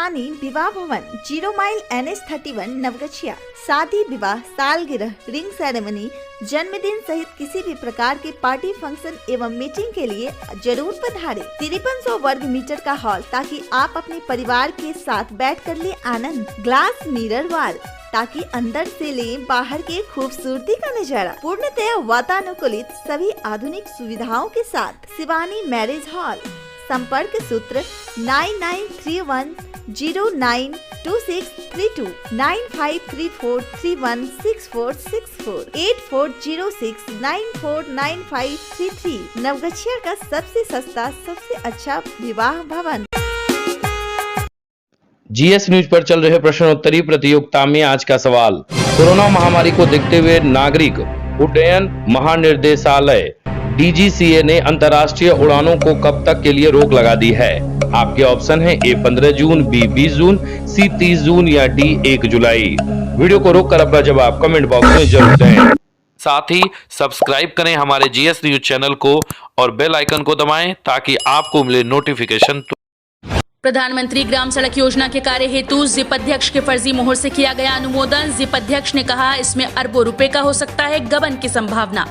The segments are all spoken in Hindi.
शिवानी विवाह भवन 0 माइल NH31 नवगछिया। शादी, विवाह, सालगिरह, रिंग सेरेमनी, जन्मदिन सहित किसी भी प्रकार के पार्टी, फंक्शन एवं मीटिंग के लिए जरूर पधारें। 5300 वर्ग मीटर का हॉल, ताकि आप अपने परिवार के साथ बैठ कर ले आनंद। ग्लास मिरर वॉल, ताकि अंदर से ले बाहर के खूबसूरती का नजारा। पूर्णतया वातानुकूलित सभी आधुनिक सुविधाओं के साथ शिवानी मैरिज हॉल। संपर्क सूत्र 9931092632 9534316464 8406949533 नवगछिया का सबसे सस्ता, सबसे अच्छा विवाह भवन। GS न्यूज पर चल रहे प्रश्नोत्तरी प्रतियोगिता में आज का सवाल, कोरोना महामारी को देखते हुए नागरिक उड्डयन महानिर्देशालय DGCA ने अंतर्राष्ट्रीय उड़ानों को कब तक के लिए रोक लगा दी है? आपके ऑप्शन है A 15 June, B 20 June, C 30 जून या D 1 जुलाई। वीडियो को रोककर अपना जवाब कमेंट बॉक्स में जरूर दें। साथ ही सब्सक्राइब करें हमारे GS न्यूज चैनल को और बेल आइकन को दबाएं ताकि आपको मिले नोटिफिकेशन। प्रधानमंत्री ग्राम सड़क योजना के कार्य हेतु जिप अध्यक्ष के फर्जी मोहर से किया गया अनुमोदन। जिप अध्यक्ष ने कहा, इसमें अरबों रुपए का हो सकता है गबन की संभावना।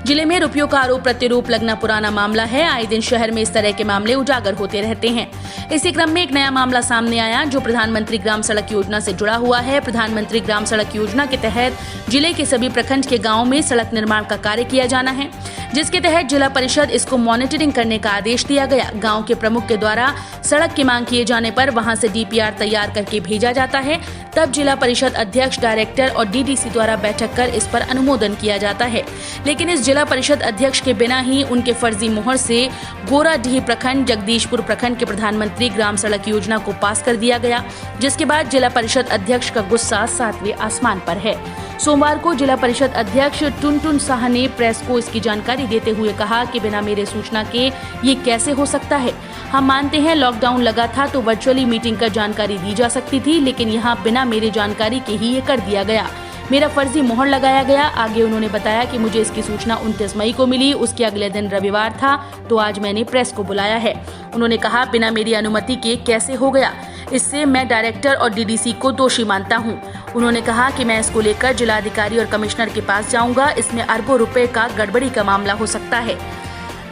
जिले में रुपयों का आरोप प्रत्यारोप लगना पुराना मामला है। आए दिन शहर में इस तरह के मामले उजागर होते रहते हैं। इसी क्रम में एक नया मामला सामने आया जो प्रधानमंत्री ग्राम सड़क योजना से जुड़ा हुआ है। प्रधानमंत्री ग्राम सड़क योजना के तहत जिले के सभी प्रखंड के गाँव में सड़क निर्माण का कार्य किया जाना है, जिसके तहत जिला परिषद इसको मॉनिटरिंग करने का आदेश दिया गया। गाँव के प्रमुख के द्वारा सड़क की मांग किए जाने पर वहां से DPR तैयार करके भेजा जाता है। तब जिला परिषद अध्यक्ष, डायरेक्टर और DDC द्वारा बैठक कर इस पर अनुमोदन किया जाता है। लेकिन इस जिला परिषद अध्यक्ष के बिना ही उनके फर्जी मोहर से गोराडीह प्रखंड, जगदीशपुर प्रखंड के प्रधानमंत्री ग्राम सड़क योजना को पास कर दिया गया, जिसके बाद जिला परिषद अध्यक्ष का गुस्सा 7वें आसमान पर है। सोमवार को जिला परिषद अध्यक्ष टुनटुन शाह ने प्रेस को इसकी जानकारी देते हुए कहा कि बिना मेरे सूचना के ये कैसे हो सकता है। हम मानते हैं लॉकडाउन लगा था तो वर्चुअली मीटिंग कर जानकारी दी जा सकती थी, लेकिन यहाँ बिना मेरे जानकारी के ही ये कर दिया गया। मेरा फर्जी मोहर लगाया गया। आगे उन्होंने बताया कि मुझे इसकी सूचना 29 मई को मिली। उसके अगले दिन रविवार था, तो आज मैंने प्रेस को बुलाया है। उन्होंने कहा, बिना मेरी अनुमति के कैसे हो गया। इससे मैं डायरेक्टर और DDC को दोषी मानता हूं। उन्होंने कहा कि मैं इसको लेकर जिलाधिकारी और कमिश्नर के पास जाऊंगा। इसमें अरबों रुपए का गड़बड़ी का मामला हो सकता है।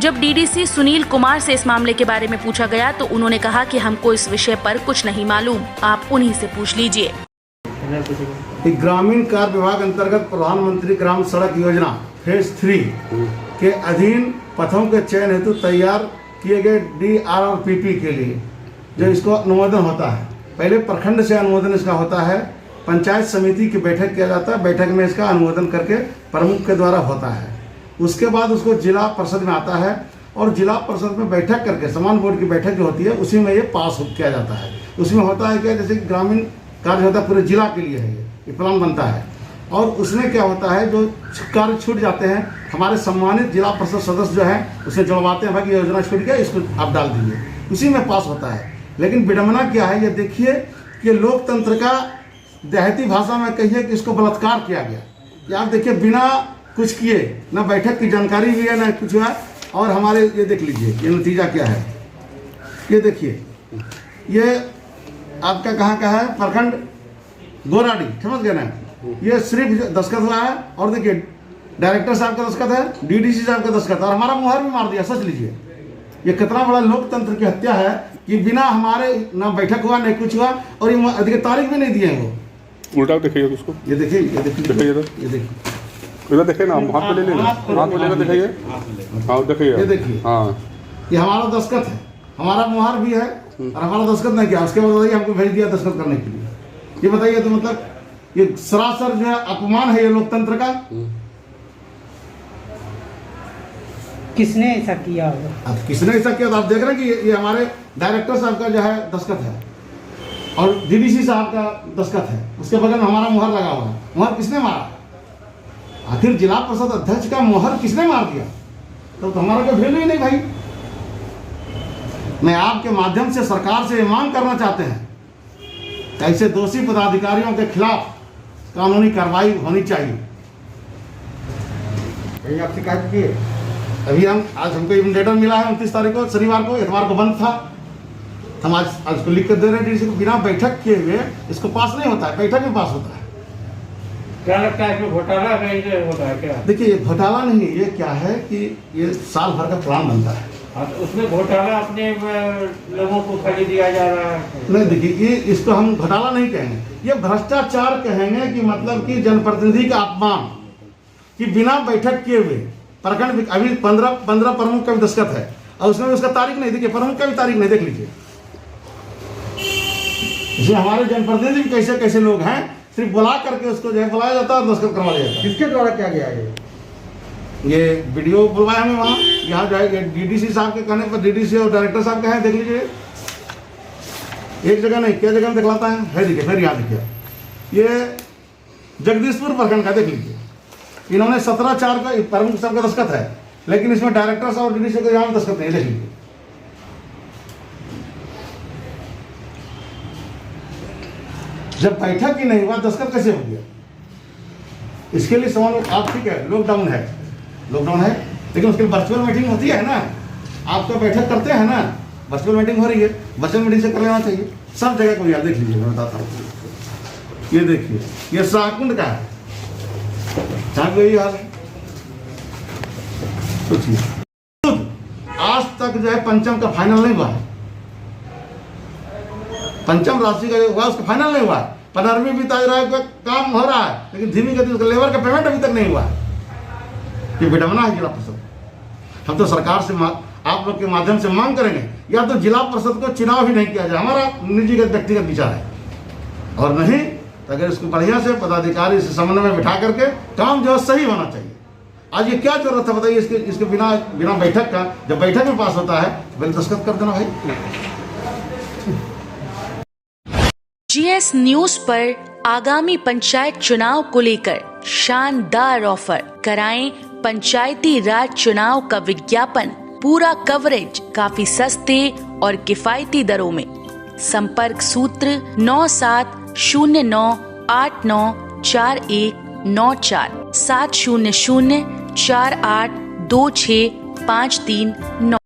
जब DDC सुनील कुमार से इस मामले के बारे में पूछा गया तो उन्होंने कहा कि हमको इस विषय पर कुछ नहीं मालूम, आप उन्हीं से पूछ लीजिए। ग्रामीण कार्य विभाग अंतर्गत प्रधानमंत्री ग्राम सड़क योजना फेज 3 के अधीन पथों के चयन हेतु तैयार किए गए DR और PP के लिए जो इसको अनुमोदन होता है, पहले प्रखंड से अनुमोदन इसका होता है, पंचायत समिति की बैठक किया जाता है, बैठक में इसका अनुमोदन करके प्रमुख के द्वारा होता है। उसके बाद उसको जिला परिषद में आता है और जिला परिषद में बैठक करके समान बोर्ड की बैठक जो होती है उसी में ये पास किया जाता है। उसमें होता है कि जैसे ग्रामीण कार्य होता है पूरे जिला के लिए है, ये प्लान बनता है और उसमें क्या होता है जो कार्य छूट जाते हैं हमारे सम्मानित जिला परिषद सदस्य जो है उसे जुड़वाते हैं, भाई योजना छूट गया इसको आप डाल दीजिए, उसी में पास होता है। लेकिन विडम्बना क्या है, ये देखिए कि लोकतंत्र का देहाती भाषा में कहिए कि इसको बलात्कार किया गया कि आप देखिए बिना कुछ किए, ना बैठक की जानकारी भी है ना कुछ हुआ। और हमारे ये देख लीजिए ये नतीजा क्या है, ये देखिए ये आपका कहाँ का है, प्रखंड गोराडी, समझ गए ना। ये सिर्फ दस्तखत हुआ है और देखिए डायरेक्टर साहब का दस्तखत है, DDC साहब का दस्तखत है और हमारा मुहर भी मार दिया। सोच लीजिए ये कितना बड़ा लोकतंत्र की हत्या है कि बिना हमारे ना बैठक हुआ ना कुछ हुआ और ये तारीख भी नहीं दिए हैं वो। उल्टा देखिए उसको, ये देखिए ये देखिए इधर देखिए ना, हाथ पे ले लेना, हाथ पे लेकर दिखाइए। हाँ देखिए, ये देखिए, हाँ ये हमारा दस्तखत है, हमारा मुहर भी है और हमारा दस्तखत नहीं किया। उसके बाद बताइए हमको भेज दिया दस्तखत करने के लिए। ये बताइए तो मतलब ये सरासर जो है अपमान है ये लोकतंत्र का। किसने ऐसा किया होगा? अब किसने ऐसा किया तो आप देख रहे हैं कि ये हमारे डायरेक्टर साहब का जो है दस्तखत है और DDC साहब का दस्तखत है, उसके बगल में हमारा मुहर लगा हुआ है। मुहर किसने मारा? आखिर जिला परिषद अध्यक्ष का मुहर किसने मार दिया? तो हमारा कोई वैल्यू ही नहीं भाई। मैं आपके माध्यम से सरकार से मांग करना चाहते हैं कि ऐसे दोषी पदाधिकारियों के खिलाफ कानूनी कार्रवाई होनी चाहिए। आप शिकायत किए? अभी हम आज हमको लेटर मिला है 29 तारीख को, शनिवार को, इतवार को बंद था। हम आज को लिख कर दे रहे हैं डीसी को, बिना बैठक किए हुए इसको पास नहीं होता है, बैठक में पास होता है। क्या लगता है इसमें घोटाला कहीं से होता है क्या? देखिए घोटाला नहीं है, ये क्या है कि ये साल भर का प्लान बनता है। हाँ, तो उसमें घोटाला अपने लोगों को खाली दिया जा रहा है। नहीं देखिए, ये इसको हम घोटाला नहीं कहेंगे, ये भ्रष्टाचार कहेंगे कि मतलब कि जनप्रतिनिधि का अपमान, कि बिना बैठक किए हुए प्रखंड अभी 15 प्रमुख का भी दस्तखत है और उसमें उसका तारीख नहीं, देखिए प्रमुख का भी तारीख नहीं, देख लीजिए। इसमें हमारे जनप्रतिनिधि भी कैसे कैसे लोग हैं, सिर्फ बुला करके उसको जो है बुलाया जाता है और दस्तखत करवा दिया जाता है। किसके द्वारा क्या गया है? ये वीडियो बुलवाया हमें वहाँ, यहाँ जो है डीडीसी साहब के कहने पर, डीडीसी और डायरेक्टर साहब का है, देख लीजिए। एक जगह नहीं, क्या जगह में दिखलाता है देखिए, फिर यहाँ देखिए, ये जगदीशपुर प्रखंड का, देख लीजिए। इन्होंने 17/4 का प्रमुख साहब का दस्तखत है, लेकिन इसमें डायरेक्टर साहब और डीडीसी का यहाँ दस्तखत नहीं, देख लीजिए। जब बैठक ही नहीं हुआ, दस्तखत कैसे हो गया? इसके लिए सवाल, आप ठीक है लॉकडाउन है, लेकिन उसके लिए वर्चुअल मीटिंग होती है ना, आपका बैठक करते हैं ना, वर्चुअल मीटिंग हो रही है, वर्चुअल मीटिंग से कर लेना चाहिए सब जगह को। यार देख लीजिए, मैं बताता हूँ, ये देखिए, ये शाहकुंड का है, जहाँ पे यही हाल है। सोचिए, आज तक जो है पंचम का फाइनल नहीं हुआ है, पंचम राशि का जो हुआ उसका फाइनल नहीं हुआ है। 15वीं भी ताजराय का काम हो रहा है, लेकिन धीमी गति उसका लेबर का पेमेंट अभी तक नहीं हुआ है। ये विडंबना है जिला परिषद। हम तो सरकार से आप लोग के माध्यम से मांग करेंगे, या तो जिला परिषद को चुनाव ही नहीं किया जाए, हमारा निजीगत व्यक्तिगत विचार है, और नहीं तो अगर इसको बढ़िया से पदाधिकारी से समन्वय में बिठा करके काम जो है सही होना चाहिए। आज ये क्या जरूरत है बताइए, इसके बिना बैठक का, जब बैठक में पास होता है तो पहले दस्तखत कर देना भाई। जीएस न्यूज पर आगामी पंचायत चुनाव को लेकर शानदार ऑफर। कराएं पंचायती राज चुनाव का विज्ञापन, पूरा कवरेज काफी सस्ते और किफायती दरों में। संपर्क सूत्र 9709894194 700482653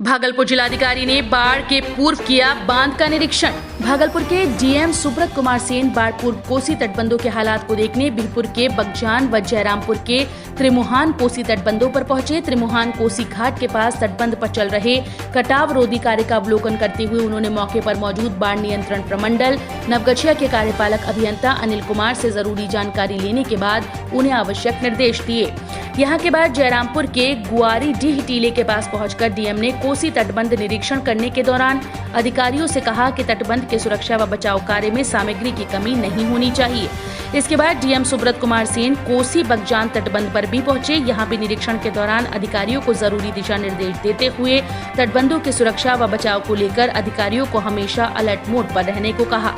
भागलपुर जिलाधिकारी ने बाढ़ के पूर्व किया बांध का निरीक्षण। भागलपुर के डीएम सुब्रत कुमार सेन बाढ़ पूर्व कोसी तटबंधों के हालात को देखने बिहपुर के बगजान व जयरामपुर के त्रिमुहान कोसी तटबंधों पर पहुंचे। त्रिमुहान कोसी घाट के पास तटबंध पर चल रहे कटाव रोधी कार्य का अवलोकन करते हुए उन्होंने मौके पर मौजूद बाढ़ नियंत्रण प्रमंडल नवगछिया के कार्यपालक अभियंता अनिल कुमार से जरूरी जानकारी लेने के बाद उन्हें आवश्यक निर्देश दिए। यहाँ के बाद जयरामपुर के गुआरी डीह टीले के पास पहुंचकर डीएम ने कोसी तटबंध निरीक्षण करने के दौरान अधिकारियों से कहा कि तटबंध के सुरक्षा व बचाव कार्य में सामग्री की कमी नहीं होनी चाहिए। इसके बाद डीएम सुब्रत कुमार सेन कोसी बगजान तटबंध पर भी पहुंचे। यहाँ भी निरीक्षण के दौरान अधिकारियों को जरूरी दिशा निर्देश देते हुए तटबंधों की सुरक्षा व बचाव को लेकर अधिकारियों को हमेशा अलर्ट मोड पर रहने को कहा।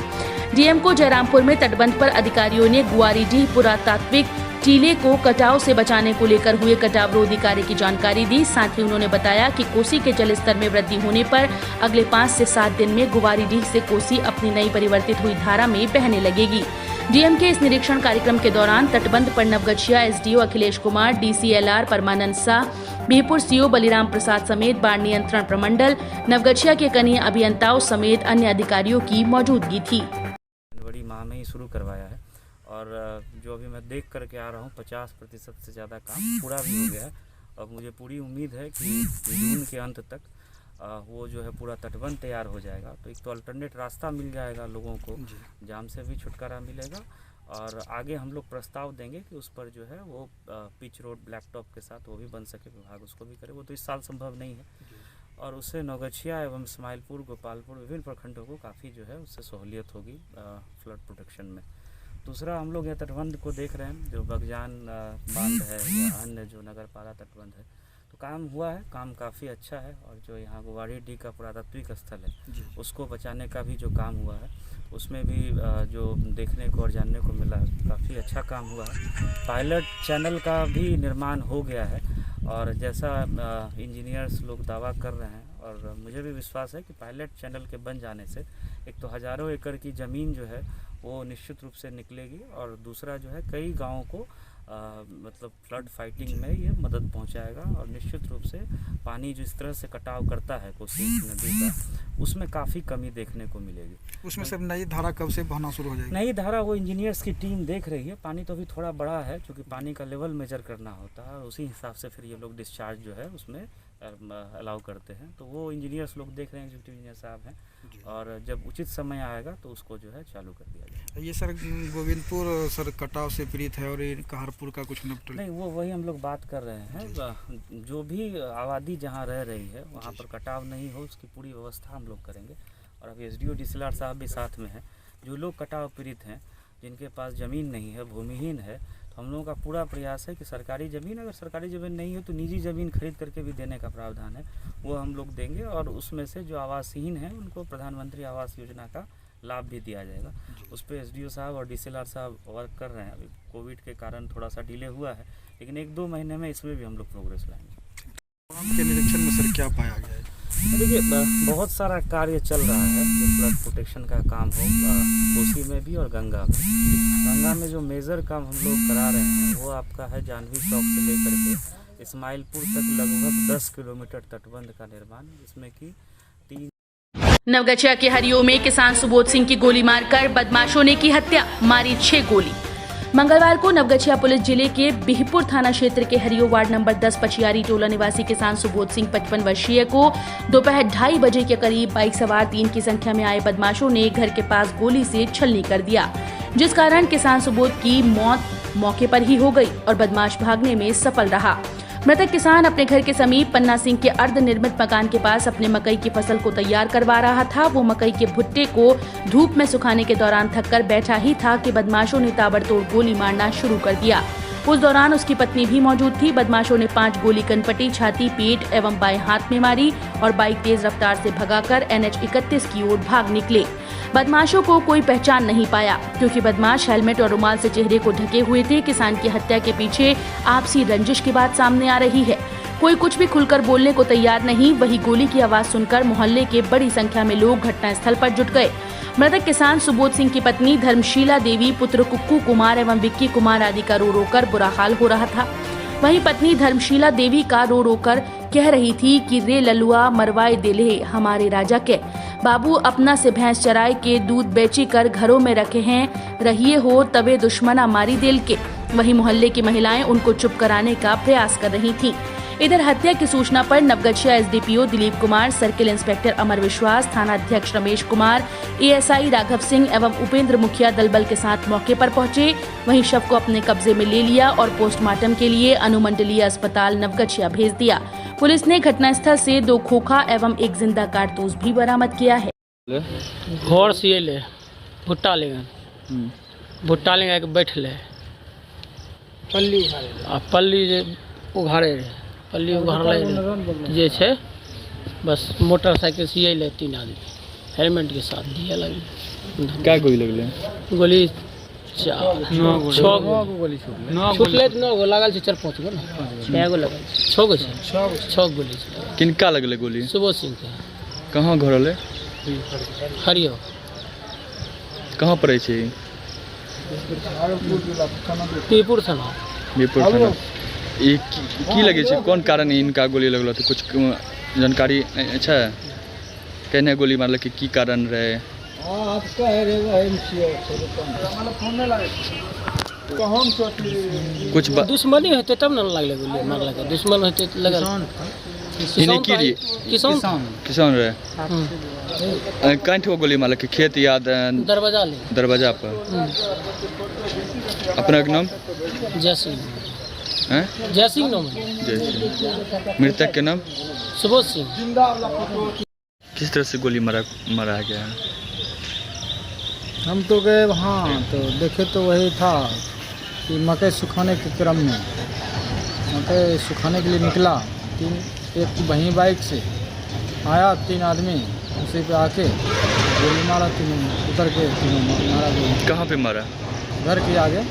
डीएम को जयरामपुर में तटबंध पर अधिकारियों ने गुआरीडीह पुरातात्विक टीले को कटाव से बचाने को लेकर हुए कटाव रोधी कार्य की जानकारी दी। साथ ही उन्होंने बताया कि कोसी के जल स्तर में वृद्धि होने पर अगले 5 से 7 दिन में गुआरीडीह से कोसी अपनी नई परिवर्तित हुई धारा में बहने लगेगी। डीएम के इस निरीक्षण कार्यक्रम के दौरान तटबंध पर नवगछिया एसडीओ अखिलेश कुमार, डीसीएलआर परमानंद शाह, बिहपुर सीओ बलिराम प्रसाद समेत बाढ़ नियंत्रण प्रमंडल नवगछिया के कनीय अभियंताओं समेत अन्य अधिकारियों की मौजूदगी थी। जनवरी माह में ही शुरू करवाया है और जो अभी मैं देख करके आ रहा हूँ 50% से ज़्यादा काम पूरा भी हो गया है। और मुझे पूरी उम्मीद है कि जून के अंत तक वो जो है पूरा तटबंध तैयार हो जाएगा। तो एक तो अल्टरनेट रास्ता मिल जाएगा लोगों को, जाम से भी छुटकारा मिलेगा। और आगे हम लोग प्रस्ताव देंगे कि उस पर जो है वो पिच रोड ब्लैक टॉप के साथ वो भी बन सके, विभाग उसको भी करे। वो तो इस साल संभव नहीं है और उससे नवगछिया एवं इस्माइलपुर, गोपालपुर विभिन्न प्रखंडों को काफ़ी जो है उससे सहूलियत होगी फ्लड प्रोटेक्शन में। दूसरा, हम लोग यह तटबंध को देख रहे हैं जो बगजान बांध है या अन्य जो नगर पारा तटबंध है, तो काम हुआ है, काम काफ़ी अच्छा है। और जो यहाँ गुआरीडीह का पुरातात्विक स्थल है उसको बचाने का भी जो काम हुआ है उसमें भी जो देखने को और जानने को मिला काफ़ी अच्छा काम हुआ है। पायलट चैनल का भी निर्माण हो गया है और जैसा इंजीनियर्स लोग दावा कर रहे हैं और मुझे भी विश्वास है कि पायलट चैनल के बन जाने से एक तो हज़ारों एकड़ की ज़मीन जो है वो निश्चित रूप से निकलेगी और दूसरा जो है कई गाँवों को मतलब फ्लड फाइटिंग में ये मदद पहुंचाएगा और निश्चित रूप से पानी जो इस तरह से कटाव करता है कोसी नदी का, उसमें काफ़ी कमी देखने को मिलेगी। उसमें से नई धारा कब से बहना शुरू हो जाएगी? नई धारा वो इंजीनियर्स की टीम देख रही है। पानी तो अभी थोड़ा बड़ा है, क्योंकि पानी का लेवल मेजर करना होता है और उसी हिसाब से फिर ये लोग डिस्चार्ज जो है उसमें अलाउ करते हैं। तो वो इंजीनियर्स लोग देख रहे हैं, एग्जीक्यूटिव इंजीनियर साहब हैं, और जब उचित समय आएगा तो उसको जो है चालू कर दिया जाएगा। ये सर गोविंदपुर सर कटाव से पीड़ित है और ये कहारपुर का कुछ नहीं, वो वही हम लोग बात कर रहे हैं। जो भी आबादी जहाँ रह रही है वहाँ पर कटाव नहीं हो, उसकी पूरी व्यवस्था हम लोग करेंगे। और अभी SDO DCLR साहब भी साथ में हैं। जो लोग कटाव पीड़ित हैं, जिनके पास ज़मीन नहीं है, भूमिहीन है, तो हम लोगों का पूरा प्रयास है कि सरकारी ज़मीन, अगर सरकारी ज़मीन नहीं है तो निजी ज़मीन खरीद करके भी देने का प्रावधान है, वो हम लोग देंगे। और उसमें से जो आवासहीन हैं उनको प्रधानमंत्री आवास योजना का लाभ भी दिया जाएगा। उस पर SDO साहब और DCLR साहब वर्क कर रहे हैं। अभी कोविड के कारण थोड़ा सा डिले हुआ है, लेकिन 1-2 महीने में इसमें भी हम लोग प्रोग्रेस लाएंगे। के निरीक्षण में सर क्या पाया गया है? देखिए, बहुत सारा कार्य चल रहा है। जो फ्लड प्रोटेक्शन का काम हो कोसी में भी और गंगा में। गंगा में जो मेजर काम हम लोग करा रहे हैं वो आपका है जाह्नवी चौक से लेकर के इस्माइलपुर तक लगभग 10 किलोमीटर तटबंध का निर्माण, जिसमें कि 3 नवगछिया के हरिओ में किसान सुबोध सिंह की गोली मारकर बदमाशों ने की हत्या, मारी 6 गोली। मंगलवार को नवगछिया पुलिस जिले के बिहपुर थाना क्षेत्र के हरिओ वार्ड नंबर 10 पचियारी टोला निवासी किसान सुबोध सिंह 55 वर्षीय को दोपहर 2:30 बजे के करीब बाइक सवार 3 की संख्या में आए बदमाशों ने घर के पास गोली से छलनी कर दिया, जिस कारण किसान सुबोध की मौत मौके पर ही हो गई और बदमाश भागने में सफल रहा। मृतक किसान अपने घर के समीप पन्ना सिंह के अर्ध निर्मित मकान के पास अपने मकई की फसल को तैयार करवा रहा था। वो मकई के भुट्टे को धूप में सुखाने के दौरान थककर बैठा ही था कि बदमाशों ने ताबड़तोड़ गोली मारना शुरू कर दिया। उस दौरान उसकी पत्नी भी मौजूद थी। बदमाशों ने 5 गोली कनपटी, छाती, पेट एवं बाएं हाथ में मारी और बाइक तेज रफ्तार से भगाकर NH 31 की ओर भाग निकले। बदमाशों को कोई पहचान नहीं पाया, क्योंकि बदमाश हेलमेट और रुमाल से चेहरे को ढके हुए थे। किसान की हत्या के पीछे आपसी रंजिश की बात सामने आ रही है। कोई कुछ भी खुलकर बोलने को तैयार नहीं। वही गोली की आवाज सुनकर मोहल्ले के बड़ी संख्या में लोग घटनास्थल पर जुट गए। मृतक किसान सुबोध सिंह की पत्नी धर्मशीला देवी, पुत्र कुक्कू कुमार एवं विक्की कुमार आदि का रो कर बुरा हाल हो रहा था। वहीं पत्नी धर्मशीला देवी का रो कर कह रही थी कि रे ललुआ मरवाए दिले हमारे राजा के, बाबू अपना से भैंस चराए के दूध बेची कर घरों में रखे हैं, रहिए हो तबे दुश्मना मारी दिल के। वहीं मोहल्ले की महिलाएं उनको चुप कराने का प्रयास कर रही थीं। इधर हत्या की सूचना पर Naugachia SDPO Dilip Kumar, circle inspector Amar Vishwas, थाना अध्यक्ष रमेश कुमार, ASI राघव सिंह एवं उपेंद्र मुखिया दलबल के साथ मौके पर पहुंचे। वहीं शव को अपने कब्जे में ले लिया और पोस्टमार्टम के लिए अनुमंडलीय अस्पताल नवगछिया भेज दिया। पुलिस ने घटनास्थल से 2 खोखा एवं 1 जिंदा कारतूस भी बरामद किया है। हॉर्स ये ले भुट्टा लेंगे, भुट्टा लेंगे बैठ ले पल्ली जे उघाड़े रहे, पल्ली उघाड़ जे छे बस मोटरसाइकिल से ये ले 3 आदमी हेलमेट के साथ दिया लगे। क्या गोली लगले? गोली 6 गोली छूटले, 9 गो लागल 4-5 गो ना, 6 गो लगल 6 गो 6 गोली। किनका लगले गोली? सुबोध सिंह के। कहाँ घर होले? हरियो। कहाँ पड़े छे? बिहपुर थाना। बिहपुर थाना। ये की लगे छे? कौन कारण इनका गोली लगलो? तो कुछ जानकारी अच्छा कहने गोली मारल की कारण रहे? कुछ दुश्मनी होते तब न लगले गोली मारल के, दुश्मन होते लगल किसान रहे। कंठ को गोली मारल के खेत याद दरवाजा पर। अपना नाम? जय सिंह। जय सिंह नाम है। मृतक के नाम? सुबोध सिंह। किस तरह से गोली मारा गया है? हम तो गए वहाँ तो देखे तो वही था कि मकई सुखाने के क्रम में मकई सुखाने के लिए निकला। एक वहीं बाइक से आया 3 आदमी, उसी पे आके गोली मारा, 3 उतर के 3 मारा गोली। कहाँ पे मारा? घर के आगे।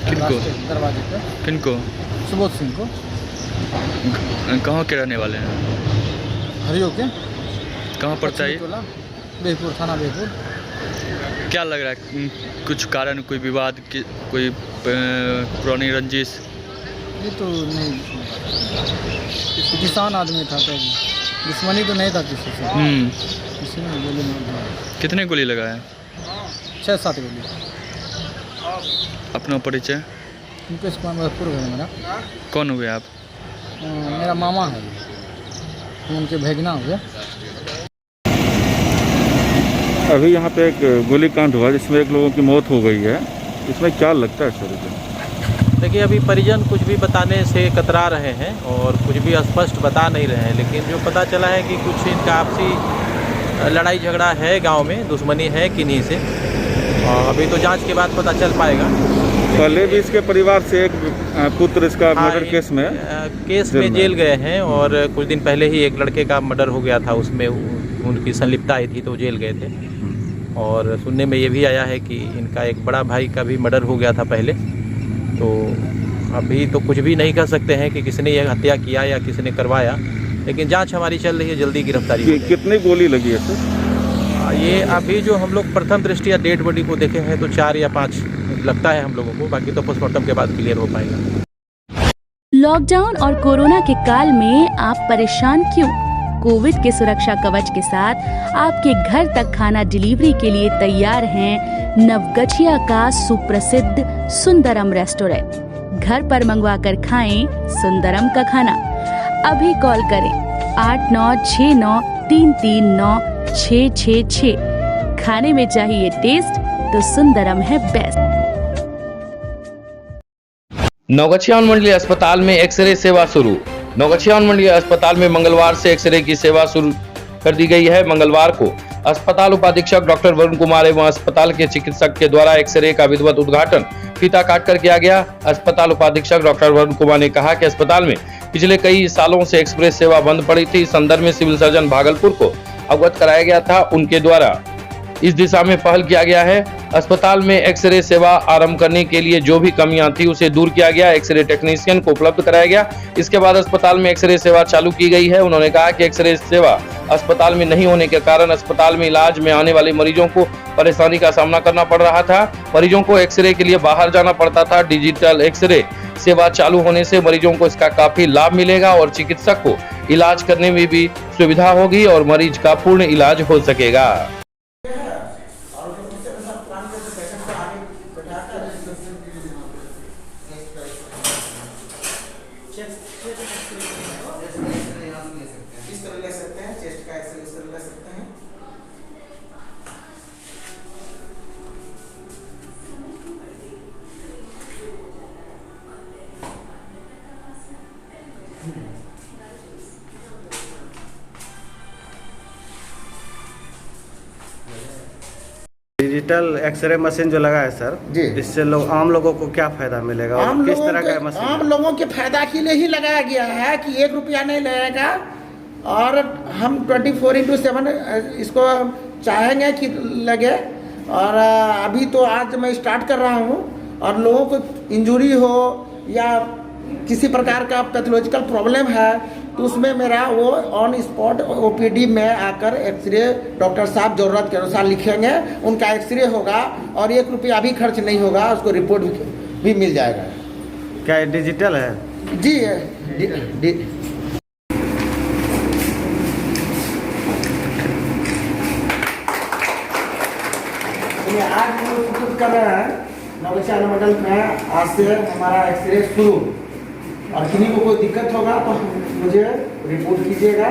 किनको? दरवाजे पे। किनको? सुबोध सिंह को। कहाँ के रहने वाले हैं? हरियो के। कहाँ पड़ता है? बिहपुर थाना बिहपुर। क्या लग रहा है, कुछ कारण, कोई विवाद, कोई पुरानी रंजिश? ये तो नहीं, किसान आदमी था तो दुश्मनी तो नहीं था किसी से। किसी ने गोली मार दिया। कितने गोली लगाए? 6-7 गोली। अपना परिचय? मुकेश कुमार मधुपुर है मेरा। कौन हुए आप? मेरा मामा है, उनके भेजना हुए। अभी यहाँ पे एक गोलीकांड हुआ जिसमें एक लोगों की मौत हो गई है, इसमें क्या लगता है सर? देखिए, अभी परिजन कुछ भी बताने से कतरा रहे हैं और कुछ भी स्पष्ट बता नहीं रहे हैं, लेकिन जो पता चला है कि कुछ इनका आपसी लड़ाई झगड़ा है, गांव में दुश्मनी है किन्हीं से, और अभी तो जांच के बाद पता चल पाएगा। पहले भी इसके परिवार से एक पुत्र इसका मर्डर केस में जेल गए हैं, और कुछ दिन पहले ही एक लड़के का मर्डर हो गया था, उसमें उनकी संलिप्तता आई थी तो जेल गए थे। और सुनने में ये भी आया है कि इनका एक बड़ा भाई का भी मर्डर हो गया था पहले। तो अभी तो कुछ भी नहीं कह सकते हैं कि किसने ये हत्या किया या किसने करवाया, लेकिन जांच हमारी चल रही है, जल्दी गिरफ्तारी होगी। कितनी गोली लगी है सर? ये अभी जो हम लोग प्रथम दृष्टया डेड बॉडी को देखे हैं तो 4 या 5 लगता है हम लोगों को, बाकी तो पोस्टमार्टम के बाद क्लियर हो पाएगा। लॉकडाउन और कोरोना के काल में आप परेशान क्यों? कोविड के सुरक्षा कवच के साथ आपके घर तक खाना डिलीवरी के लिए तैयार हैं नवगछिया का सुप्रसिद्ध सुंदरम रेस्टोरेंट। घर पर मंगवा कर खाएं सुंदरम का खाना। अभी कॉल करें 8969339666। खाने में चाहिए टेस्ट तो सुंदरम है बेस्ट। नवगछिया मंडलीय अस्पताल में एक्सरे सेवा शुरू। नवगछिया मंडलीय अस्पताल में मंगलवार से एक्सरे की सेवा शुरू कर दी गई है। मंगलवार को अस्पताल उपाधीक्षक डॉक्टर वरुण कुमार एवं अस्पताल के चिकित्सक के द्वारा एक्सरे का विधिवत उद्घाटन फीता काटकर किया गया। अस्पताल उपाधीक्षक डॉक्टर वरुण कुमार ने कहा कि अस्पताल में पिछले कई सालों से एक्सप्रेस सेवा बंद पड़ी थी। इस संदर्भ में सिविल सर्जन भागलपुर को अवगत कराया गया था। उनके द्वारा इस दिशा में पहल किया गया है। अस्पताल में एक्सरे सेवा आरंभ करने के लिए जो भी कमियां थी उसे दूर किया गया। एक्सरे टेक्नीशियन को उपलब्ध कराया गया। इसके बाद अस्पताल में एक्सरे सेवा चालू की गई है। उन्होंने कहा कि एक्सरे सेवा अस्पताल में नहीं होने के कारण अस्पताल में इलाज में आने वाले मरीजों को परेशानी का सामना करना पड़ रहा था। मरीजों को एक्सरे के लिए बाहर जाना पड़ता था। डिजिटल एक्सरे सेवा चालू होने से मरीजों को इसका काफी लाभ मिलेगा और चिकित्सक को इलाज करने में भी सुविधा होगी और मरीज का पूर्ण इलाज हो सकेगा। डिजिटल एक्सरे मशीन जो लगा है सर जी, इससे आम लोगों को क्या फायदा मिलेगा? आम किस तरह का मशीन? आम लोगों के फायदा के लिए ही लगाया गया है कि 1 रुपया नहीं लगेगा और हम 24/7 इसको चाहेंगे कि लगे। और अभी तो आज मैं स्टार्ट कर रहा हूँ और लोगों को इंजरी हो या किसी प्रकार का पैथोलॉजिकल प्रॉब्लम है तो उसमें मेरा वो ऑन स्पॉट ओपीडी में आकर एक्सरे डॉक्टर साहब जरूरत के अनुसार लिखेंगे, उनका एक्सरे होगा और 1 रुपया भी खर्च नहीं होगा, उसको रिपोर्ट भी मिल जाएगा। क्या ये डिजिटल है? जी आज हम लोग कर रहे हैं नवगछिया अनुमंडल में। आज से हमारा एक्सरे शुरू और किसी को कोई दिक्कत होगा तो मुझे रिपोर्ट कीजिएगा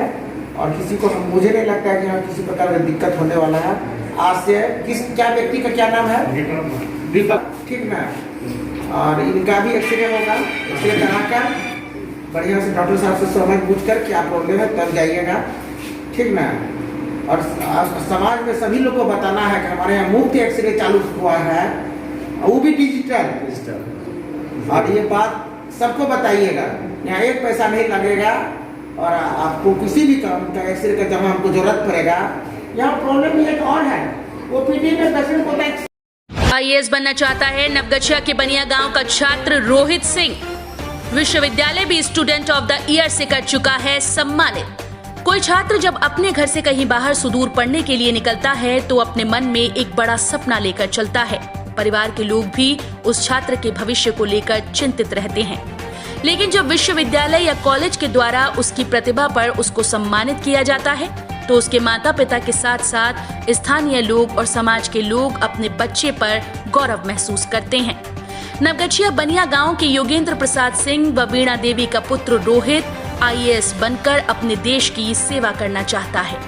और किसी को मुझे नहीं लगता है कि हाँ किसी प्रकार की दिक्कत होने वाला है। आज से क्या व्यक्ति का क्या नाम है? दीपक, ठीक ना? और इनका भी एक्सरे होगा। एक्सरे कराकर बढ़िया से डॉक्टर साहब से समझ पूछ कर क्या प्रॉब्लम है तब जाइएगा, ठीक ना? और समाज में सभी लोग को बताना है कि हमारे यहाँ मुफ्त एक्सरे चालू हुआ है, वो भी डिजिटल। और ये बात सबको बताइएगा, यहाँ 1 पैसा नहीं लगेगा और आपको किसी भी काम का एक्सरे का जब हमको जरूरत पड़ेगा। यहाँ प्रॉब्लम एक और है, ओपीडी में पेशेंट को आईएएस बनना चाहता है नवगछिया के बनिया गांव का छात्र रोहित सिंह। विश्वविद्यालय भी स्टूडेंट ऑफ द ईयर से कर चुका है सम्मानित। कोई छात्र जब अपने घर से कहीं बाहर सुदूर पढ़ने के लिए निकलता है तो अपने मन में एक बड़ा सपना लेकर चलता है। परिवार के लोग भी उस छात्र के भविष्य को लेकर चिंतित रहते हैं। लेकिन जब विश्वविद्यालय या कॉलेज के द्वारा उसकी प्रतिभा पर उसको सम्मानित किया जाता है तो उसके माता पिता के साथ साथ स्थानीय लोग और समाज के लोग अपने बच्चे पर गौरव महसूस करते हैं। नवगछिया बनिया गांव के योगेंद्र प्रसाद सिंह व वीणा देवी का पुत्र रोहित IAS बनकर अपने देश की सेवा करना चाहता है।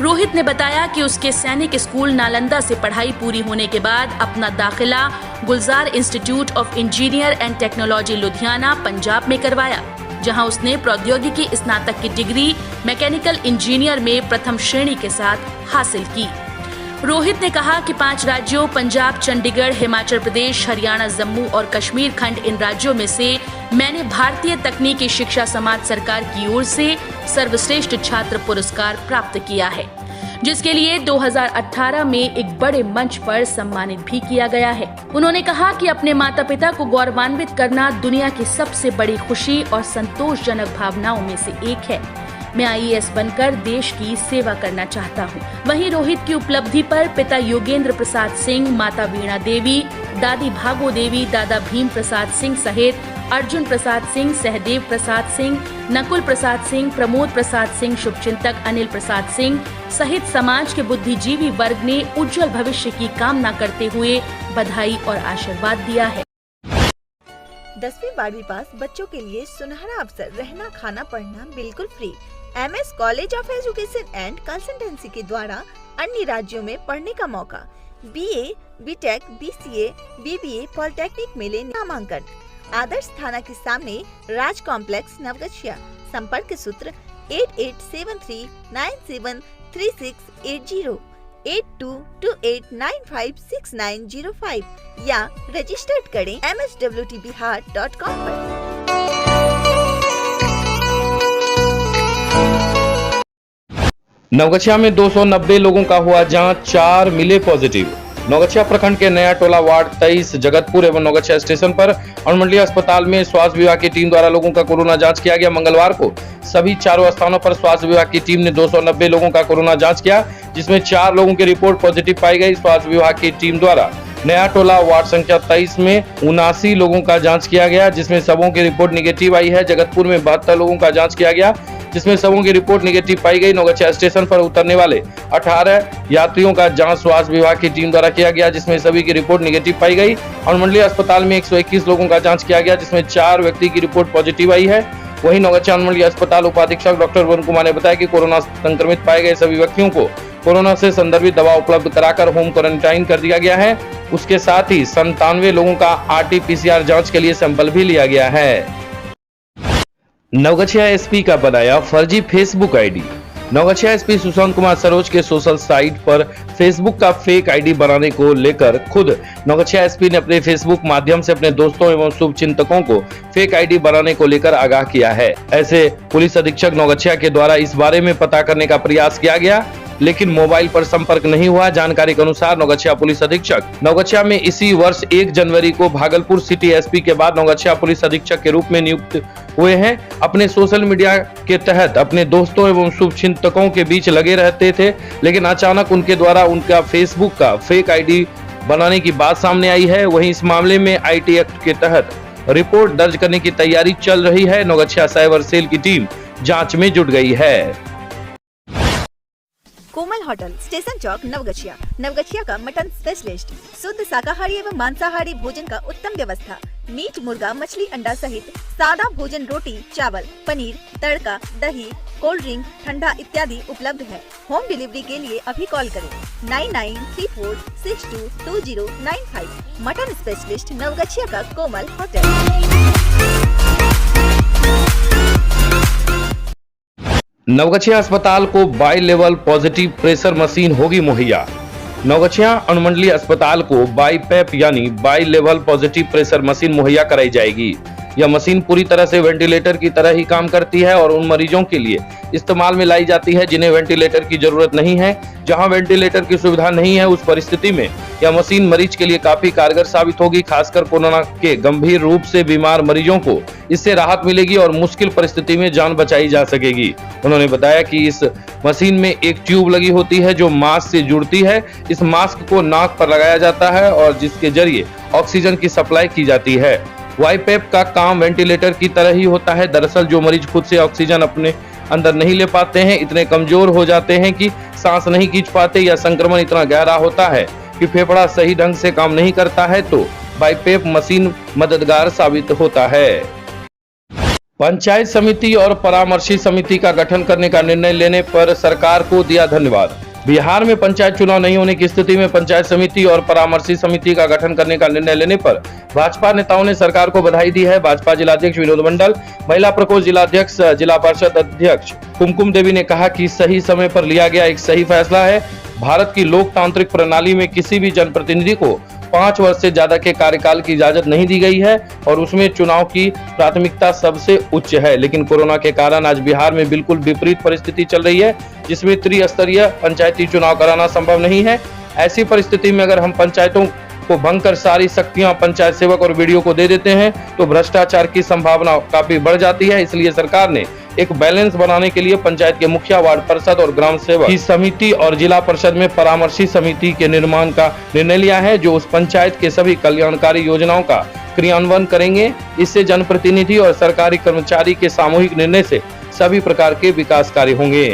रोहित ने बताया कि उसके सैनिक स्कूल नालंदा से पढ़ाई पूरी होने के बाद अपना दाखिला Gulzar institute of engineer and technology Ludhiana Punjab में करवाया, जहां उसने प्रौद्योगिकी स्नातक की डिग्री मैकेनिकल इंजीनियर में प्रथम श्रेणी के साथ हासिल की। रोहित ने कहा कि 5 राज्यों पंजाब, चंडीगढ़, हिमाचल प्रदेश, हरियाणा, जम्मू और कश्मीर खंड, इन राज्यों में से मैंने भारतीय तकनीकी शिक्षा समाज सरकार की ओर से सर्वश्रेष्ठ छात्र पुरस्कार प्राप्त किया है, जिसके लिए 2018 में एक बड़े मंच पर सम्मानित भी किया गया है। उन्होंने कहा कि अपने माता पिता को गौरवान्वित करना दुनिया की सबसे बड़ी खुशी और संतोषजनक भावनाओं में से एक है। मैं IAS बनकर देश की सेवा करना चाहता हूँ। वहीं रोहित की उपलब्धि पर पिता योगेंद्र प्रसाद सिंह, माता वीणा देवी, दादी भागो देवी, दादा भीम प्रसाद सिंह सहित अर्जुन प्रसाद सिंह, सहदेव प्रसाद सिंह, नकुल प्रसाद सिंह, प्रमोद प्रसाद सिंह, शुभचिंतक अनिल प्रसाद सिंह सहित समाज के बुद्धिजीवी वर्ग ने उज्जवल भविष्य की कामना करते हुए बधाई और आशीर्वाद दिया है। 10वीं 12वीं पास बच्चों के लिए सुनहरा अवसर, रहना खाना पढ़ना बिल्कुल free. MS college of education and consultancy के द्वारा अन्य राज्यों में पढ़ने का मौका। BA, BTech, BCA, BBA polytechnic में ले नामांकन। आदर्श थाना के सामने राज कॉम्प्लेक्स नवगछिया। संपर्क सूत्र 8873973680 8228956905 या रजिस्टर्ड करें mswtbihar.com पर। नवगछिया में 290 लोगों का हुआ जांच, 4 मिले पॉजिटिव। नवगछिया प्रखंड के नया टोला वार्ड 23 जगतपुर एवं नवगछिया स्टेशन पर अनुमंडलीय अस्पताल में स्वास्थ्य विभाग की टीम द्वारा लोगों का कोरोना जांच किया गया। मंगलवार को सभी 4 स्थानों पर स्वास्थ्य विभाग की टीम ने 290 लोगों का कोरोना जांच किया, जिसमें 4 लोगों की रिपोर्ट पॉजिटिव पाई गई। स्वास्थ्य विभाग की टीम द्वारा नया टोला वार्ड संख्या 23 में 79 लोगों का जांच किया गया, जिसमें सबों की रिपोर्ट निगेटिव आई है। जगतपुर में 72 लोगों का जांच किया गया, जिसमें सबों की रिपोर्ट निगेटिव पाई गई। नवगछिया स्टेशन पर उतरने वाले 18 यात्रियों का जांच स्वास्थ्य विभाग की टीम द्वारा किया गया, जिसमें सभी की रिपोर्ट निगेटिव पाई गई। अनुमंडलीय अस्पताल में 121 लोगों का जांच किया गया, जिसमें 4 व्यक्ति की रिपोर्ट पॉजिटिव आई है। वहीं नवगछिया अनुमंडलीय अस्पताल उपाधीक्षक डॉक्टर वरुण कुमार ने बताया कि कोरोना संक्रमित पाए गए सभी व्यक्तियों को कोरोना से संदर्भित दवा उपलब्ध कराकर होम क्वारंटाइन कर दिया गया है। उसके साथ ही 97 लोगों का RT-PCR जांच के लिए सैंपल भी लिया गया है। नवगछिया SP का बनाया फर्जी Facebook ID. Naugachia SP Sushant Kumar Saroj के सोशल साइट पर फेसबुक का फेक आईडी बनाने को लेकर खुद नवगछिया SP ने अपने फेसबुक माध्यम से अपने दोस्तों एवं शुभचिंतकों को फेक आईडी बनाने को लेकर आगाह किया है। ऐसे पुलिस अधीक्षक नवगछिया के द्वारा इस बारे में पता करने का प्रयास किया गया, लेकिन मोबाइल पर संपर्क नहीं हुआ। जानकारी के अनुसार नवगछिया पुलिस अधीक्षक नवगछिया में इसी वर्ष 1 जनवरी को भागलपुर सिटी SP के बाद नवगछिया पुलिस अधीक्षक के रूप में नियुक्त हुए हैं। अपने सोशल मीडिया के तहत अपने दोस्तों एवं शुभचिंतकों के बीच लगे रहते थे, लेकिन अचानक उनके द्वारा उनका फेसबुक का फेक आईडी बनाने की बात सामने आई है। वहीं इस मामले में IT एक्ट के तहत रिपोर्ट दर्ज करने की तैयारी चल रही है। नवगछिया साइबर सेल की टीम जांच में जुट गई है। कोमल होटल, स्टेशन चौक, नवगछिया। नवगछिया का मटन स्पेशलिस्ट, शुद्ध शाकाहारी एवं मांसाहारी भोजन का उत्तम व्यवस्था। मीट, मुर्गा, मछली, अंडा सहित सादा भोजन, रोटी, चावल, पनीर, तड़का, दही, कोल्ड ड्रिंक, ठंडा इत्यादि उपलब्ध है। होम डिलीवरी के लिए अभी कॉल करें 9934622095। मटन स्पेशलिस्ट नवगछिया का कोमल होटल। नवगछिया अस्पताल को by level positive pressure machine होगी मुहैया। नवगछिया अनुमंडलीय अस्पताल को बाई पैप यानी by level positive pressure machine मुहैया कराई जाएगी। यह मशीन पूरी तरह से वेंटिलेटर की तरह ही काम करती है और उन मरीजों के लिए इस्तेमाल में लाई जाती है जिन्हें वेंटिलेटर की जरूरत नहीं है। जहां वेंटिलेटर की सुविधा नहीं है, उस परिस्थिति में यह मशीन मरीज के लिए काफी कारगर साबित होगी। खासकर कोरोना के गंभीर रूप से बीमार मरीजों को इससे राहत मिलेगी और मुश्किल परिस्थिति में जान बचाई जा सकेगी। उन्होंने बताया कि इस मशीन में एक ट्यूब लगी होती है जो मास्क से जुड़ती है। इस मास्क को नाक पर लगाया जाता है और जिसके जरिए ऑक्सीजन की सप्लाई की जाती है। वाईपेप का काम वेंटिलेटर की तरह ही होता है। दरअसल जो मरीज खुद से ऑक्सीजन अपने अंदर नहीं ले पाते हैं, इतने कमजोर हो जाते हैं कि सांस नहीं खींच पाते या संक्रमण इतना गहरा होता है कि फेफड़ा सही ढंग से काम नहीं करता है, तो वाईपेप मशीन मददगार साबित होता है। पंचायत समिति और परामर्शी समिति का गठन करने का निर्णय लेने पर सरकार को दिया धन्यवाद। बिहार में पंचायत चुनाव नहीं होने की स्थिति में पंचायत समिति और परामर्शी समिति का गठन करने का निर्णय लेने पर भाजपा नेताओं ने सरकार को बधाई दी है। भाजपा जिलाध्यक्ष विनोद मंडल, महिला प्रकोष्ठ जिलाध्यक्ष, जिला परिषद अध्यक्ष कुमकुम देवी ने कहा कि सही समय पर लिया गया एक सही फैसला है। भारत की लोकतांत्रिक प्रणाली में किसी भी जनप्रतिनिधि को 5 वर्ष से ज्यादा के कार्यकाल की इजाजत नहीं दी गई है और उसमें चुनाव की प्राथमिकता सबसे उच्च है। लेकिन कोरोना के कारण आज बिहार में बिल्कुल विपरीत परिस्थिति चल रही है, जिसमें त्रिस्तरीय पंचायती चुनाव कराना संभव नहीं है। ऐसी परिस्थिति में अगर हम पंचायतों को भंग कर सारी शक्तियां पंचायत सेवक और वीडियो को दे देते हैं तो भ्रष्टाचार की संभावना काफी बढ़ जाती है। इसलिए सरकार ने एक बैलेंस बनाने के लिए पंचायत के मुखिया, वार्ड पार्षद और ग्राम सेवक की समिति और जिला परिषद में परामर्शी समिति के निर्माण का निर्णय लिया है, जो उस पंचायत के सभी कल्याणकारी योजनाओं का क्रियान्वयन करेंगे। इससे जनप्रतिनिधि और सरकारी कर्मचारी के सामूहिक निर्णय से सभी प्रकार के विकास कार्य होंगे।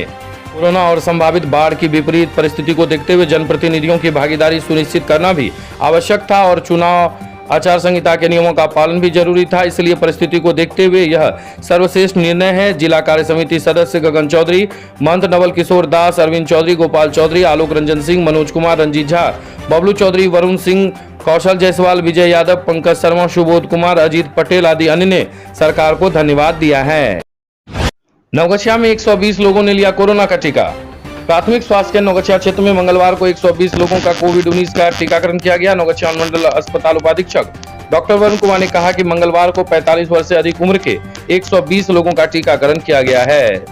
कोरोना और संभावित बाढ़ की विपरीत परिस्थिति को देखते हुए जनप्रतिनिधियों की भागीदारी सुनिश्चित करना भी आवश्यक था और चुनाव आचार संहिता के नियमों का पालन भी जरूरी था। इसलिए परिस्थिति को देखते हुए यह सर्वश्रेष्ठ निर्णय है। जिला कार्य समिति सदस्य गगन चौधरी, महंत नवल किशोर दास, अरविंद चौधरी, गोपाल चौधरी, आलोक रंजन सिंह, मनोज कुमार, रंजीत झा, बबलू चौधरी, वरुण सिंह, कौशल जायसवाल, विजय यादव, पंकज शर्मा, सुबोध कुमार, अजीत पटेल आदि अन्य ने सरकार को धन्यवाद दिया है। नवगछिया में 120 लोगों ने लिया कोरोना का टीका। प्राथमिक स्वास्थ्य केंद्र नवगछिया क्षेत्र में मंगलवार को 120 लोगों का कोविड-19 का टीकाकरण किया गया। नवगछिया मंडल अस्पताल उपाधीक्षक डॉक्टर वरुण कुमार ने कहा कि मंगलवार को 45 वर्ष से अधिक उम्र के 120 लोगों का टीकाकरण किया गया है।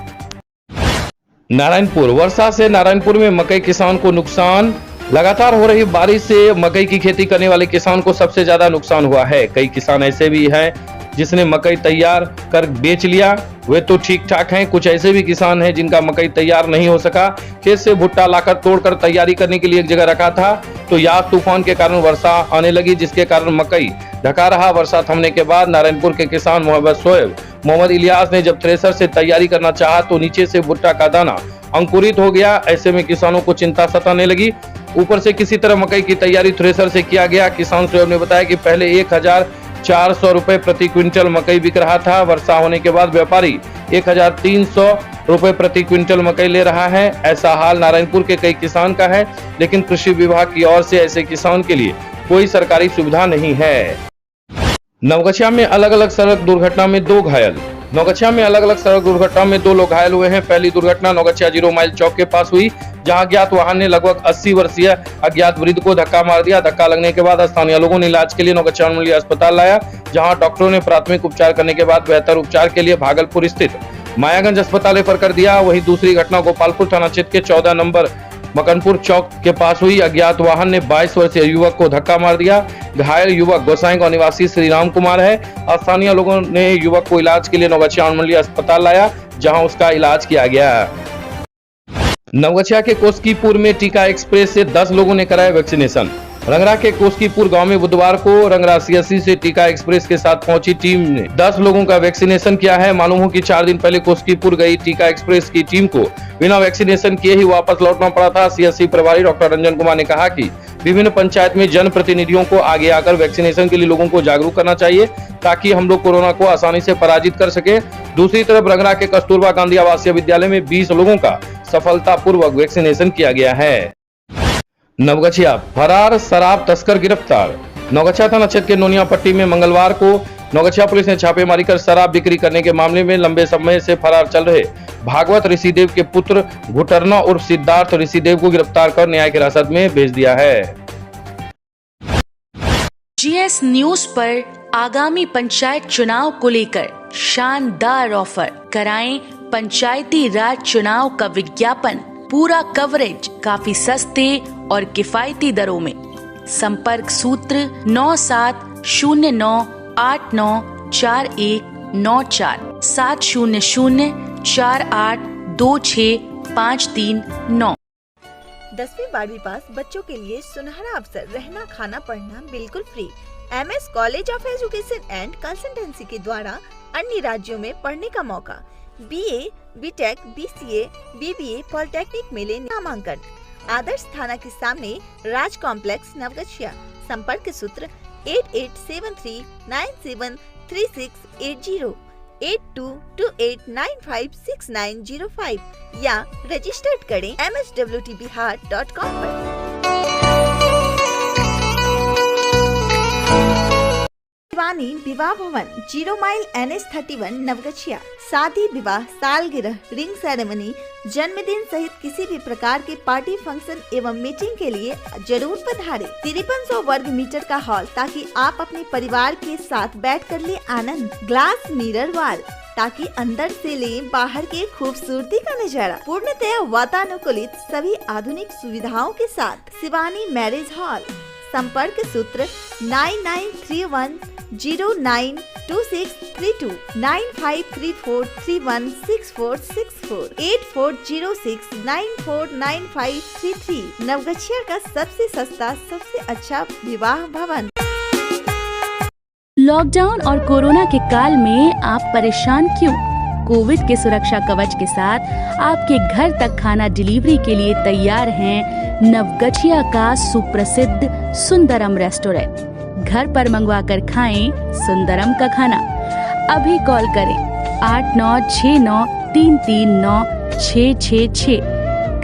नारायणपुर, वर्षा से नारायणपुर में मकई किसान को नुकसान। लगातार हो रही बारिश से मकई की खेती करने वाले किसान को सबसे ज्यादा नुकसान हुआ है। कई किसान ऐसे भी हैं जिसने मकई तैयार कर बेच लिया, वे तो ठीक ठाक हैं। कुछ ऐसे भी किसान हैं जिनका मकई तैयार नहीं हो सका। खेत से भुट्टा लाकर तोड़कर तैयारी करने के लिए एक जगह रखा था, तो याद तूफान के कारण वर्षा आने लगी, जिसके कारण मकई ढका रहा। वर्षा थमने के बाद नारायणपुर के किसान मोहम्मद शोएब, मोहम्मद इलियास ने जब थ्रेसर से तैयारी करना चाहा तो नीचे से भुट्टा का दाना अंकुरित हो गया। ऐसे में किसानों को चिंता सताने लगी। ऊपर से किसी तरह मकई की तैयारी थ्रेसर से किया गया। किसान शोएब ने बताया कि पहले 1400 रुपए प्रति क्विंटल मकई बिक रहा था। वर्षा होने के बाद व्यापारी 1300 रुपए प्रति क्विंटल मकई ले रहा है। ऐसा हाल नारायणपुर के कई किसान का है, लेकिन कृषि विभाग की ओर से ऐसे किसान के लिए कोई सरकारी सुविधा नहीं है। नवगछिया में अलग अलग सड़क दुर्घटना में 2 घायल। नवगछिया में अलग अलग सड़क दुर्घटना में 2 लोग घायल हुए हैं। पहली दुर्घटना नवगछिया 0 माइल चौक के पास हुई, जहां अज्ञात वाहन ने लगभग 80 वर्षीय अज्ञात वृद्ध को धक्का मार दिया। धक्का लगने के बाद स्थानीय लोगों ने इलाज के लिए नवगछिया मंडलीय अस्पताल लाया, जहां डॉक्टरों ने प्राथमिक उपचार करने के बाद बेहतर उपचार के लिए भागलपुर स्थित मायागंज अस्पताल रेफर कर दिया। वहीं दूसरी घटना गोपालपुर थाना क्षेत्र के 14 नंबर मकनपुर चौक के पास हुई। अज्ञात वाहन ने 22 वर्षीय युवक को धक्का मार दिया। घायल युवक गोसाईगांव निवासी श्री राम कुमार है। स्थानीय लोगों ने युवक को इलाज के लिए नवगछिया मंडलीय अस्पताल लाया, जहां उसका इलाज किया गया। नवगछिया के कोस्कीपुर में टीका एक्सप्रेस से 10 लोगों ने कराया वैक्सीनेशन। रंगरा के कोस्कीपुर गांव में बुधवार को रंगरा सीएससी से टीका एक्सप्रेस के साथ पहुंची टीम ने 10 लोगों का वैक्सीनेशन किया है। मालूम हो कि 4 दिन पहले कोस्कीपुर गई टीका एक्सप्रेस की टीम को बिना वैक्सीनेशन किए ही वापस लौटना पड़ा था। सीएससी प्रभारी डॉक्टर रंजन कुमार ने कहा कि विभिन्न पंचायत में जनप्रतिनिधियों को आगे आकर वैक्सीनेशन के लिए लोगों को जागरूक करना चाहिए, ताकि हम लोग कोरोना को आसानी से पराजित कर सके। दूसरी तरफ रंगरा के कस्तूरबा गांधी आवासीय विद्यालय में 20 लोगों का सफलतापूर्वक वैक्सीनेशन किया गया है। नवगछिया, फरार शराब तस्कर गिरफ्तार। नवगछिया थाना क्षेत्र के नोनियापट्टी में मंगलवार को नवगछिया पुलिस ने छापेमारी कर शराब बिक्री करने के मामले में लंबे समय से फरार चल रहे भागवत ऋषिदेव के पुत्र घुटरना उर्फ सिद्धार्थ ऋषिदेव को गिरफ्तार कर न्यायिक हिरासत में भेज दिया है। जीएस न्यूज पर आगामी पंचायत चुनाव को लेकर शानदार ऑफर। कराएं पंचायती राज चुनाव का विज्ञापन, पूरा कवरेज काफी सस्ते और किफायती दरों में। संपर्क सूत्र 9709894194 700482653 10वीं-12वीं पास बच्चों के लिए सुनहरा अवसर। रहना, खाना, पढ़ना बिल्कुल free. MS college of education and consultancy के द्वारा अन्य राज्यों में पढ़ने का मौका। BA, BTech, BCA, BBA, polytechnic में ले नामांकन। आदर्श थाना के सामने राज कॉम्प्लेक्स, नवगछिया। संपर्क सूत्र 8873973680 8228956905 या रजिस्टर्ड करें mswtbihar.com पर। शिवानी विवाह भवन, 0 माइल NH31 नवगछिया। शादी, विवाह, सालगिरह, रिंग सेरेमनी, जन्मदिन सहित किसी भी प्रकार के पार्टी फंक्शन एवं मीटिंग के लिए जरूर पधारें। 5300 वर्ग मीटर का हॉल, ताकि आप अपने परिवार के साथ बैठकर ले आनंद। ग्लास मिरर वॉल, ताकि अंदर से ले बाहर के खूबसूरती का नजारा। पूर्णतया वातानुकूलित सभी आधुनिक सुविधाओं के साथ शिवानी मैरिज हॉल। संपर्क सूत्र 9931092632 9534316464 8406949533। नवगछिया का सबसे सस्ता, सबसे अच्छा विवाह भवन। लॉकडाउन और कोरोना के काल में आप परेशान क्यों? कोविड के सुरक्षा कवच के साथ आपके घर तक खाना डिलीवरी के लिए तैयार हैं नवगछिया का सुप्रसिद्ध सुंदरम रेस्टोरेंट। घर पर मंगवा कर खाएं सुंदरम का खाना। अभी कॉल करें 8969339666।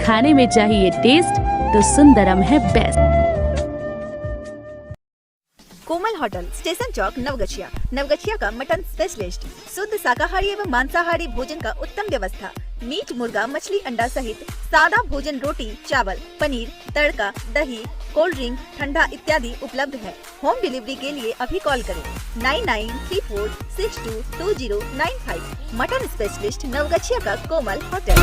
खाने में चाहिए टेस्ट तो सुंदरम है बेस्ट। कोमल होटल, स्टेशन चौक, नवगछिया। नवगछिया का मटन स्पेशलिस्ट। शुद्ध शाकाहारी एवं मांसाहारी भोजन का उत्तम व्यवस्था। मीट, मुर्गा, मछली, अंडा सहित सादा भोजन, रोटी, चावल, पनीर, तड़का, दही, कोल्ड ड्रिंक, ठंडा इत्यादि उपलब्ध है। होम डिलीवरी के लिए अभी कॉल करें 9934622095। मटन स्पेशलिस्ट, नवगछिया का कोमल होटल।